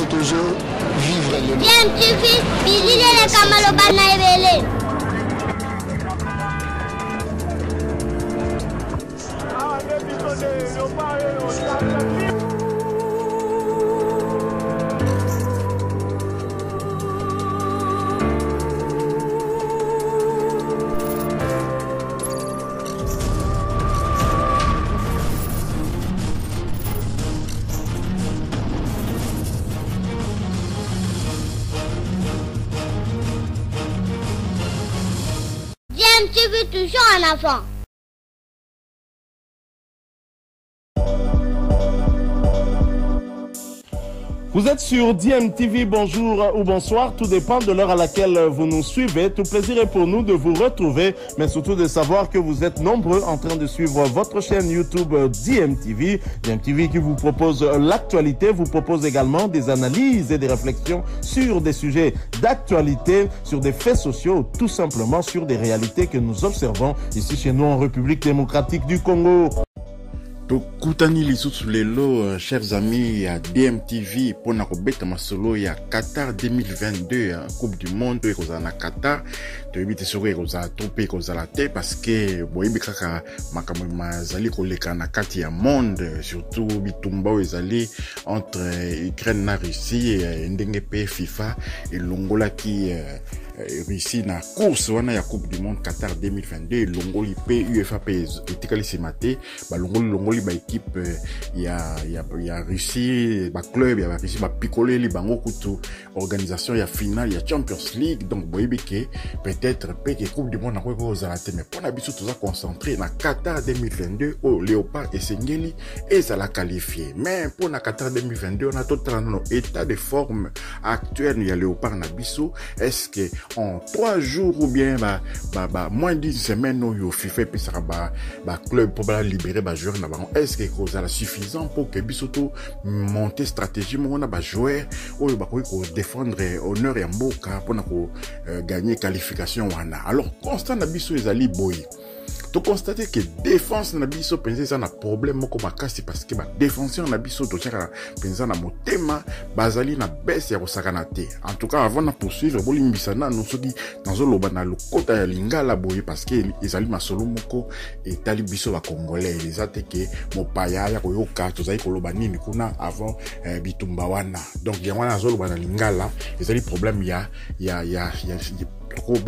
toujours vivre le DMTV, Billy le Kamaloba na ebele. DMTV toujours en avant. Vous êtes sur DMTV, bonjour ou bonsoir, tout dépend de l'heure à laquelle vous nous suivez. Tout plaisir est pour nous de vous retrouver, mais surtout de savoir que vous êtes nombreux en train de suivre votre chaîne YouTube DMTV. DMTV qui vous propose l'actualité, vous propose également des analyses et des réflexions sur des sujets d'actualité, sur des faits sociaux, tout simplement sur des réalités que nous observons ici chez nous en République démocratique du Congo. Tokutani lisusu lelo, chers amis à DMTV pour na kobeta masolo ya Qatar 2022, Coupe du Monde ekozala na Qatar. Toyebite soko ekozala trope ekozala te parce que boyebi kaka makambo mazali koleka na kati ya monde, surtout bitumba ezali entre Ukraine na Russie, ndenge pe FIFA elongolaki Russie na course wana ya Coupe du Monde Qatar 2022, longoli pe UEFA pe etikali semate ba longoli ba équipe ya Russie ba club ya Russie ba picoleli bango kutu organisation ya finale ya Champions League. Donc boyebi ke peut-être pe que Coupe du Monde na ko za te, mais pona biso toza concentré na Qatar 2022 au Léopard et Sengeli et ça la qualifié. Mais pour na Qatar 2022 on a totalement état de forme actuel ya Léopard na biso. Est-ce que en 3 jours ou bien moins de 10 semaines au FIFA puis ça ba club pour libérer ba joueur na ba, est-ce que c'est suffisant pour que bisoto monter stratégie on a ba joueur ou ba ko défendre honneur ya mboka pour na ko gagner qualification wana. Alors constant na biso ezali boy to constater que défense na biso penser ça na problème moko makasi parce que ba défenseur na biso to tchaka penser na motema bazali na baisse ya kosakana te. En tout cas avant de poursuivre bolimbisa na no soki nazo loba na lokota ya lingala boye parce que ezali masolo moko etali biso ba congolais ezate ke mopaya ya koyoka tozali koloba nini kuna avant bitumba wana. Donc ya wana nazo loba na lingala ezali problème ya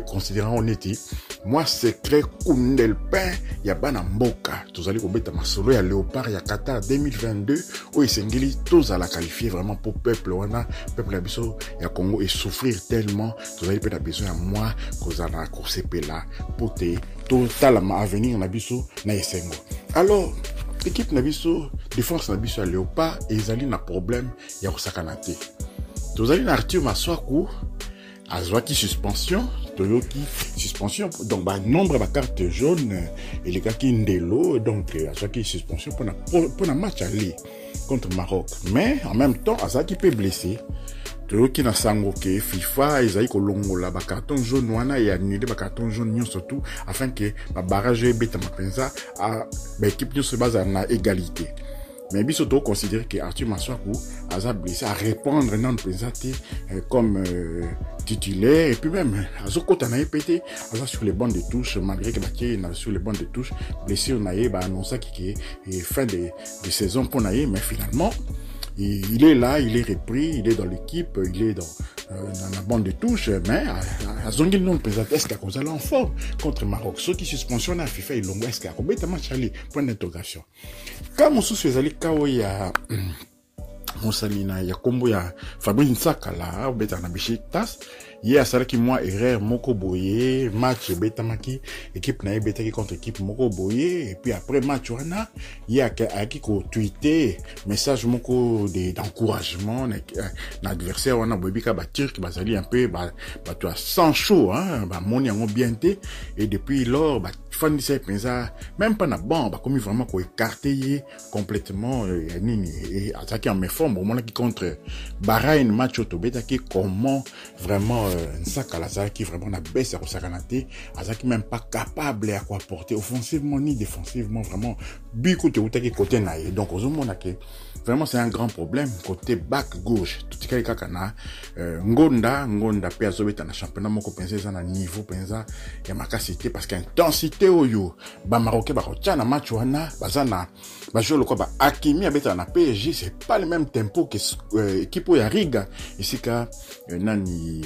considérant honnêteté moi secret kundel pain ya bana mboka tozali kobeta masolo ya Léopard ya Qatar 2022 o esengeli tozala qualifier vraiment pour peuple wana peuple ya biso ya Congo et souffrir tellement tozali pe na besoin ya moi kozala kosepela pour te total ma avenir na biso na esengo. Alors équipe na biso défense na biso ya Léopard ezali na problème ya kosakana te. Tozali na Arthur Maswaku azwaki suspension, toyoki suspension, donc ba nombre ba carte jaune et les gars qui ndelo, donc azwaki suspension pour un match aller contre Maroc. Mais en même temps azaki peut blessé. Toyoki na sango ke FIFA ezali kolongola ba carton jaune wana et annuler ba carton jaune nyonso surtout afin que ba barrage beta mapenza a ba équipe nyonso base na égalité. Mais biso to considérer que Arthur Maswaku a blessé à répondre non présenté comme titulaire et puis même azokota na pété sur les bancs de touche malgré que baké na sur les bancs de touche blessé on a annoncé qu'il est fin de saison pour naïe, mais finalement il est là, il est repris, il est dans l'équipe, il est dans la bande de touche, mais à Zongil non présenté, est-ce qu'il y a en forme contre Maroc? Ceux qui suspensionnent à FIFA, ils l'ont, est-ce qu'il y a un match aller? Point d'interrogation. Quand mon sous faisait quand il y a Moussalina, il y a combo ya Fabrice Nsaka là, beta na Besiktas, hier ça qui moi erreur moko boye, match beta maki, équipe na beta qui contre équipe moko boye, et puis après match wana, il y a qui ko tweeter message moko d'encouragement na adversaire wana bobika ba tir qui bazali un peu ba toi sans chaud hein, ba moni yango bien té, et depuis lors ba fan dise pensa même pas na bon ba comme vraiment ko écarter complètement nini et attaquer en méforme au moment qui contre Bahreïn match auto beta qui comment vraiment Nsaka Lazare qui vraiment na baisse à Kosakanate, Azaki même pas capable à quoi porter offensivement ni défensivement vraiment beaucoup de côté naïe. Donc aux hommes que vraiment c'est un grand problème côté back gauche. Tout ce qui est kana Ngonda pe azobeta na championnat moko penza za na niveau penza ya makasité parce qu'intensité oyo ba Marocain ba kotia na match wana bazana ba jouer le quoi ba Hakimi abeta na PSG, c'est pas le même tempo que équipe ya Riga ici ka nani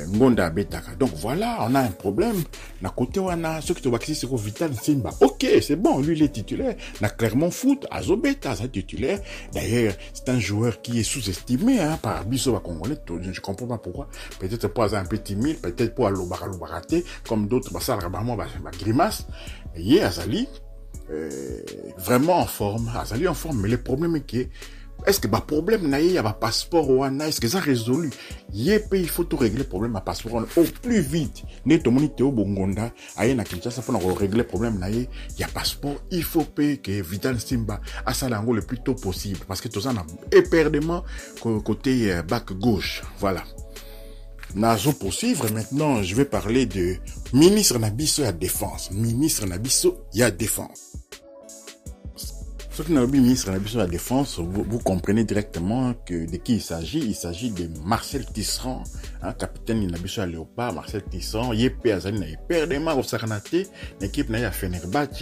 Ngonda abetaka. Donc voilà, on a un problème na côté wana ce qui te bakisi c'est ko Vital Simba. OK, c'est bon, lui il est titulaire na Clermont Foot azobeta za titulaire. D'ailleurs, c'est un joueur qui est sous-estimé par Bisso Congolais. Je ne comprends pas pourquoi. Peut-être pas un peu timide, peut-être pas raté, comme d'autres, grimace. Et Azali, vraiment en forme. Azali en forme, mais le problème est que est-ce que le problème il y a un passeport ou est-ce que ça résolu? Il faut tout régler le problème à passeport au plus vite. Ne to moni Théo Bongonda aye na Kinshasa pour régler le problème il y a passeport, il faut payer que Vital Simba à Salango le plus tôt possible parce que tout ça n'a éperdument côté back gauche. Voilà. Nazo poursuivre maintenant, je vais parler de ministre Nabiso à défense. Ministre Nabiso à défense. Ce qui n'a pas ministre de la Défense, vous comprenez directement que de qui il s'agit. Il s'agit de Marcel Tisserand, capitaine de la Léopard, Marcel Tisserand. Il est Azali na perdement au Saranate, l'équipe n'a pas Fenerbahce,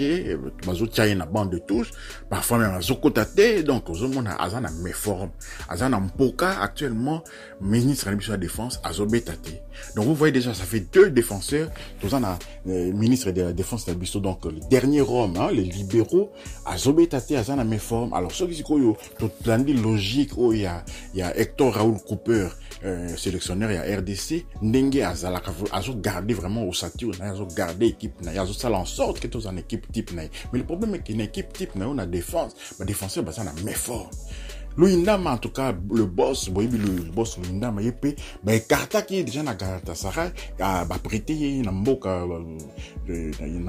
bazo tchaye na bande de touche, parfois même bazo kotate. Donc aux hommes Azan a méforme, Azan a Mpoka actuellement ministre de la Défense, Azobetate. Donc vous voyez déjà, ça fait 2 défenseurs. Tous en a ministre de la Défense de la donc le dernier homme, les libéraux, Azobetate. Azana mes formes. Alors, ce qui est tout plan de logique, il y a Hector Raoul Cooper, sélectionneur, il y a RDC, Ndenge Azala, Azo garder vraiment au satur, Azo garder équipe, Azo ça en sorte que tous en équipe type. Mais le problème est qu'une équipe type, on a défense, mais défenseur, ça a mes formes. Luindama, en tout cas, le boss, le boss Luindama, Karta qui est déjà dans Galatasaray, prêté dans le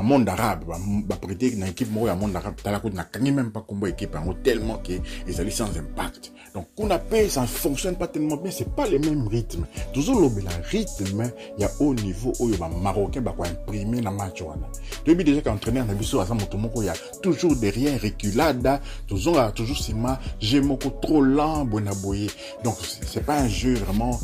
monde arabe, prêté dans l'équipe dans monde arabe, n'a même pas combat équipe, tellement qu'ils allaient sans impact. Donc, qu'on appelle, ça ne fonctionne pas tellement bien, c'est pas le même rythme. Toujours le rythme, il y a haut niveau, où il y a Marocain, qui imprimer dans le match. Depuis déjà qu'entraîneur, il y a toujours derrière, reculade, toujours c'est ma, j'ai mon trop lent, donc c'est pas un jeu vraiment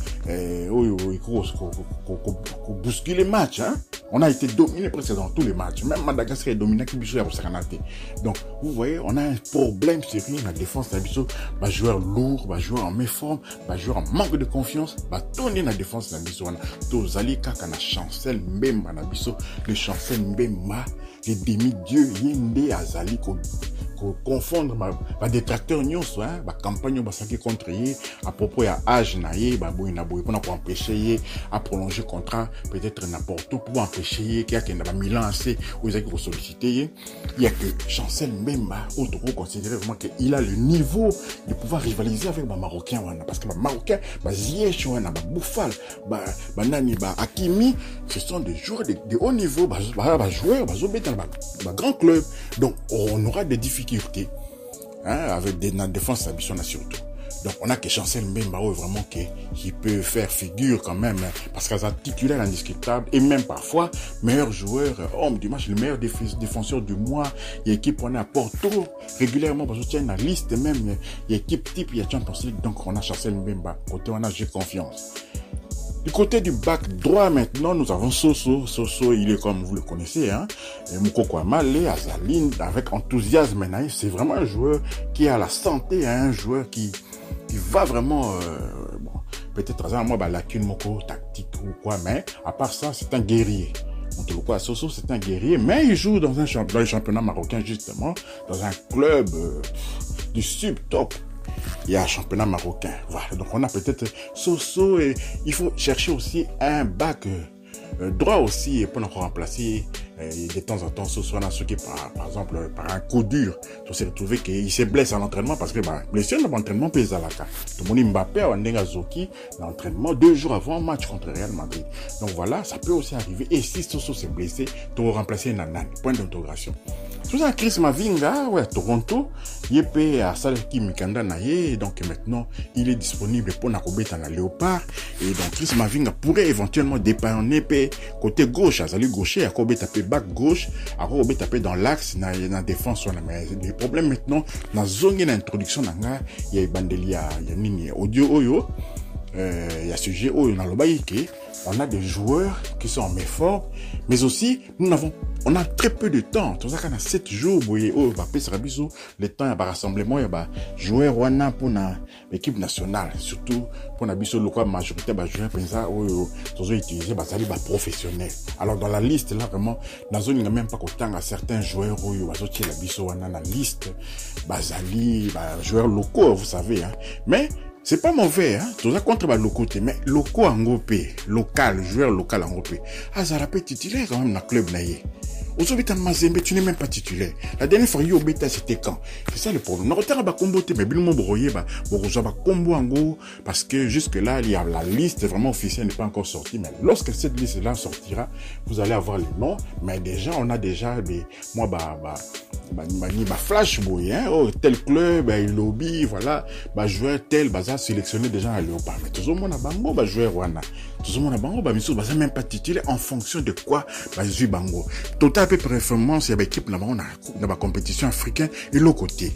bouscule les matchs, hein. On a été dominé presque dans tous les matchs, même Madagascar est dominé qui Bissau à Saranate. Donc vous voyez, on a un problème sérieux dans la défense de Bissau, joueur lourd, joueur en méforme, joueur en manque de confiance, tourner dans la défense de Bissau. Tous ali kaka na Chancel Mbemba na Bissau, le Chancel Mbemba, les demi-dieux yende azali ko confondre ma détracteur nyonso campagne basaki contre yé à propos ya âge na yé boy pour empêcher à prolonger contrat peut-être n'importe où pour empêcher yé qui a na Milan AC où ils ont sollicité il y a que Chancel Mbemba autre considérer vraiment que il a le niveau de pouvoir rivaliser avec les Marocains parce que les Marocains Ziyech wana Boufal nani Hakimi ce sont des joueurs de haut niveau joueurs dans grand club, donc on aura des difficultés avec des défense ambition surtout. Donc on a que Chancel Mbemba vraiment qui peut faire figure quand même parce qu'elle a titulaire indiscutable et même parfois meilleur joueur homme du match, le meilleur défenseur du mois. Il y a équipe on est à Porto régulièrement parce que tiens la liste même il y a équipe type il y a Champions League, donc on a Chancel Mbemba côté on a j'ai confiance. Du côté du bac droit, maintenant, nous avons Soso. Soso, il est comme vous le connaissez, Moukoko Amale, Azaline, avec enthousiasme. C'est vraiment un joueur qui a la santé, un joueur qui va vraiment, peut-être, moi, lacune, moko, tactique ou quoi, mais à part ça, c'est un guerrier. Soso, c'est un guerrier, mais il joue dans le championnat marocain, justement, dans un club du sub-top. Il y a un championnat marocain. Voilà. Donc on a peut-être Soso et il faut chercher aussi un bac droit aussi pour nous remplacer de temps en temps Soso ceux qui par exemple par un coup dur. On s'est retrouvé qu'il se blesse à l'entraînement parce que blessure dans l'entraînement pèse à la carte. Tout le monde Mbappé a un Zoki l'entraînement 2 jours avant un match contre Real Madrid. Donc voilà, ça peut aussi arriver. Et si Soso s'est blessé, tu vas remplacer Nanan. Point d'interrogation. Tout ça, Chris Mavinga, ouais, Toronto, il est à Salki Mikanda Naye, donc maintenant, il est disponible pour Nakobeta na Léopard, et donc Chris Mavinga pourrait éventuellement dépanner côté gauche, à Zali gaucher, à Kobeta back gauche, à Kobeta dans l'axe, na défense, mais le problème maintenant, dans zone d'introduction, il y a Bandeli, il y a Nini, audio, Oyo, il y a sujet, Oyo, dans le baïké, on a des joueurs qui sont en méforme, mais aussi, on a très peu de temps. Tout ça, qu'on a 7 jours, le temps, il y a un rassemblement, il y a des joueurs pour l'équipe nationale, surtout pour la majorité des joueurs, ils ont utilisé des professionnels. Alors, dans la liste, là, vraiment, dans la zone, il n'y a même pas autant à certains joueurs, ils ont la liste, Bazali, joueurs locaux, vous savez, hein. Mais, c'est pas mauvais, hein. Tout ça contre le côté, mais locaux en groupe, local, joueur local en groupe. Ah, ça rappelle titulaire quand même dans le club naïe. Aujourd'hui, Mazembe, tu n'es même pas titulaire. La dernière fois, Yo Beta, c'était quand? C'est ça le problème. On a combo, mais bien, mon broyer, combo en gros, parce que jusque-là, il y a la liste vraiment officielle n'est pas encore sortie, mais lorsque cette liste-là sortira, vous allez avoir les noms, mais déjà, on a déjà des, flash boy, hein, oh, tel club, lobby, voilà, joueur tel, sélectionné déjà à Léopard. Mais tout le monde a bango, joueur, wana. Tout le monde a bango, même pas titulaire en fonction de quoi, bango. Total peu performance, il y a une équipe là-bas, on a la compétition africaine et l'autre côté.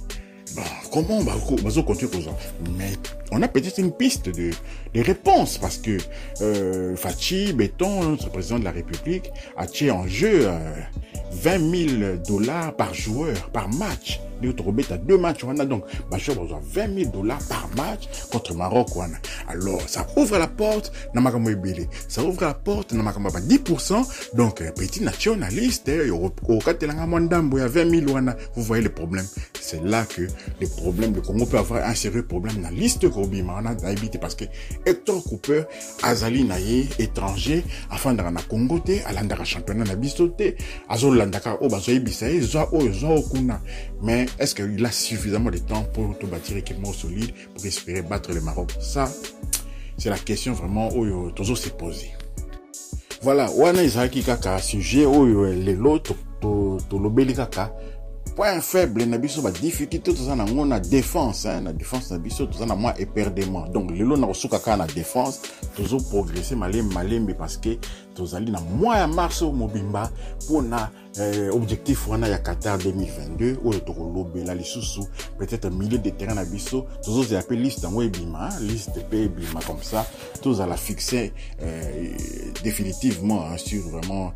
Bon, comment on va continuer comme ça? Mais on a peut-être une piste de réponse parce que Fachi Béton, notre président de la République, a tiré en jeu $20,000 par joueur, par match. Nous à 2 matchs, on a donc 20,000 par match contre Maroc. Alors, ça ouvre la porte, ça ouvre la porte, 10%. Donc, petit nationaliste, au Katelanga Mandambo, il y a 20,000. Vous voyez le problème. C'est là que le problème, le Congo peut avoir un sérieux problème dans la liste Kobima. On a habité parce que Hector Cooper, Azali Naye, étranger, afin de la Congo, à l'Andara championnat na bisoté, Azol Landaka, Obazoy Bisaï, Okuna. Mais est-ce qu'il a suffisamment de temps pour te bâtir équipement solide pour espérer battre le Maroc? Ça, c'est la question vraiment où toujours s'est posée. Voilà, Wana Isaki Kaka, sujet où les lots, l'obéli Kaka. Point faible, nabiso ba difficulté tout ça na défense, hein, la défense nabiso tout ça na moins éperdement. Donc les lots na osukaka na défense, toujours progresser malembe parce que tous allez na mois mars au Mobimba pour na objectif wana ya Qatar 2022 ou le tokolobe la lisusu peut-être un millier de terrain nabiso, tous j'ai appelé liste en webima, liste bima comme ça, tous à la fixer définitivement hein, sur vraiment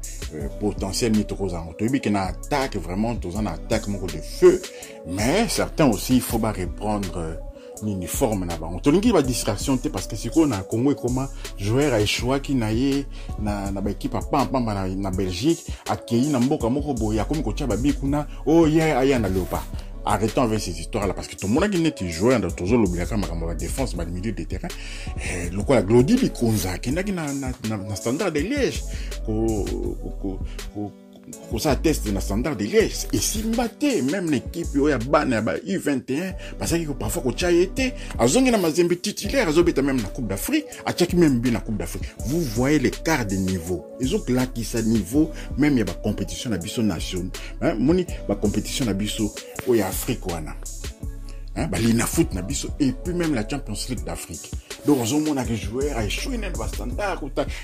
potentiel mitoko en tobi qui na attaque vraiment tous en attaque mon de feu, mais certains aussi il faut pas reprendre l'uniforme là-bas. On tourne pas distraction parce que c'est qu'on a Congo et comment joueur a échoué qui naie na équipe à na Belgique accueilli na mboka moko boya comme coach ba bikuna oh ya na Léopard. Arrêtons avec ces histoires là parce que tout le monde qui n'est joueur dans toujours l'obligation ma défense ma milieu de terrain le quoi la Glody Bikonza qui na standard de Liège ko ça teste na standard de Liège et si mbaté même l'équipe ya bana ba U21 parce que parfois ko tcha été azongi na Mazembe titulaire azobeta même na Coupe d'Afrique a tchaki même bien na Coupe d'Afrique. Vous voyez l'écart de niveau, ils ont claqué sa niveau même ya ba compétition na biso nation hein moni ba compétition na biso o ya Afrique wana hein ba lina foot na biso et puis même la Champions League d'Afrique. Donc on a des joueurs à échouer dans le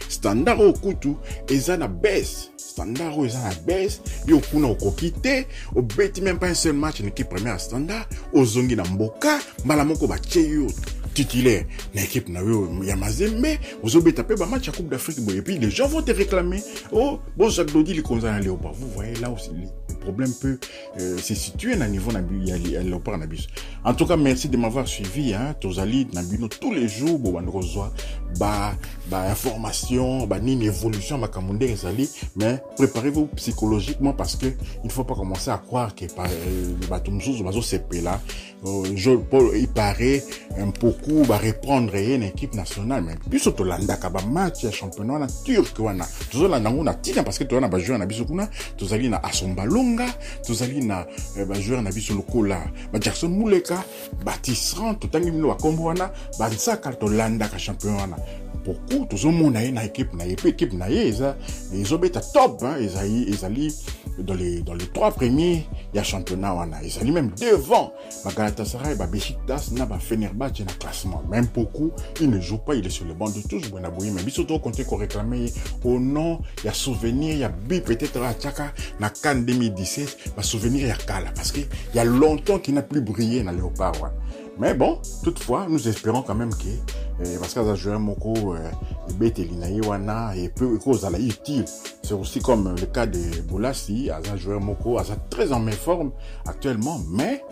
standard au couteau et ça na baisse standard ou ça na baisse et au kuna au quitté au bêti même pas un seul match une équipe première standard au zongi na mboka malamoko ba cheyo titulaire l'équipe na ya Mazembe aux obéta pe ba match à Coupe d'Afrique et puis les gens vont te réclamer oh bon Jacques Dodi les konza na Léopard. Vous voyez là aussi le problème peut se situer à niveau na Léopard na bis. En tout cas merci de m'avoir suivi hein tozali na bino tous les jours bo bandozwa ba information ba ni évolution ba kamunde ezali mais préparez-vous psychologiquement parce que il ne faut pas commencer à croire que par ba tumzuzu bazo CP là Paul il paraît un beaucoup va reprendre une équipe nationale mais puis surtout landaka ba match ya championnat na turc wana tozola nango na tina parce que toana ba joueur na biso kuna tozali na Asombalonga tozali na ba joueur na biso lokola ba Jackson Muleka Baptiste Rand totangi mino wa kombo wana ba nsaka to landaka championnat beaucoup tout le monde na équipe na équipe na les obeta top hein ils allaient dans les 3 premiers il y a championnat wana ils allaient même devant Galatasaray Besiktas na Fenerbahçe na classement même beaucoup il ne joue pas il est sur le banc de touche bon aboyi mais biso to compter qu'on réclamer au nom il y a souvenir il y a bi peut-être à Tchaka na CAN 2017 va souvenir il y a Kala parce que il y a longtemps qu'il n'a plus brillé dans Léopard ouais. Mais bon, toutefois, nous espérons quand même que parce que ça joue un moko et peu cause à la utile. C'est aussi comme le cas de Boulassi, à joué un moko, à très en forme actuellement, mais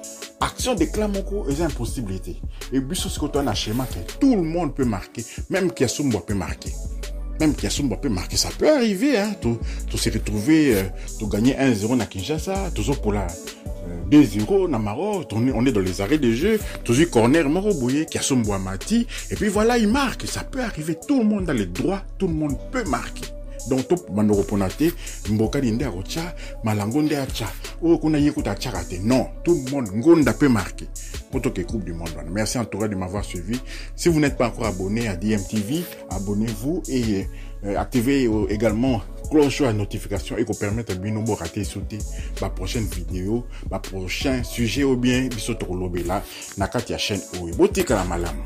action de clan moko est une impossibilité. Et puis ce qu'on a schéma que tout le monde peut marquer, même Kiasumbo peut marquer. Même Kiasumbo peut marquer, ça peut arriver, hein. Tu se retrouver, tu gagner 1-0 à Kinshasa, toujours pour la 2-0 na Maroc, on est dans les arrêts de jeu, toujours corner Moro Bouye, Kiasumbo Amati, et puis voilà, il marque, ça peut arriver, tout le monde a les droits, tout le monde peut marquer. Donc, tout le monde peut Mboka Dinde Arocha, Malangonde Acha, ou Kuna Yekuta Chakate. Non, tout le monde, Ngonda peut marquer. Pour toute Coupe du Monde. Merci en tout cas de m'avoir suivi. Si vous n'êtes pas encore abonné à DMTV, abonnez-vous et activez également cloche à notification et qu'on permette à Binobo rater sauter ma prochaine vidéo, ma prochain sujet ou bien bisotro lobela, nakati ya chaîne ou botika la malam.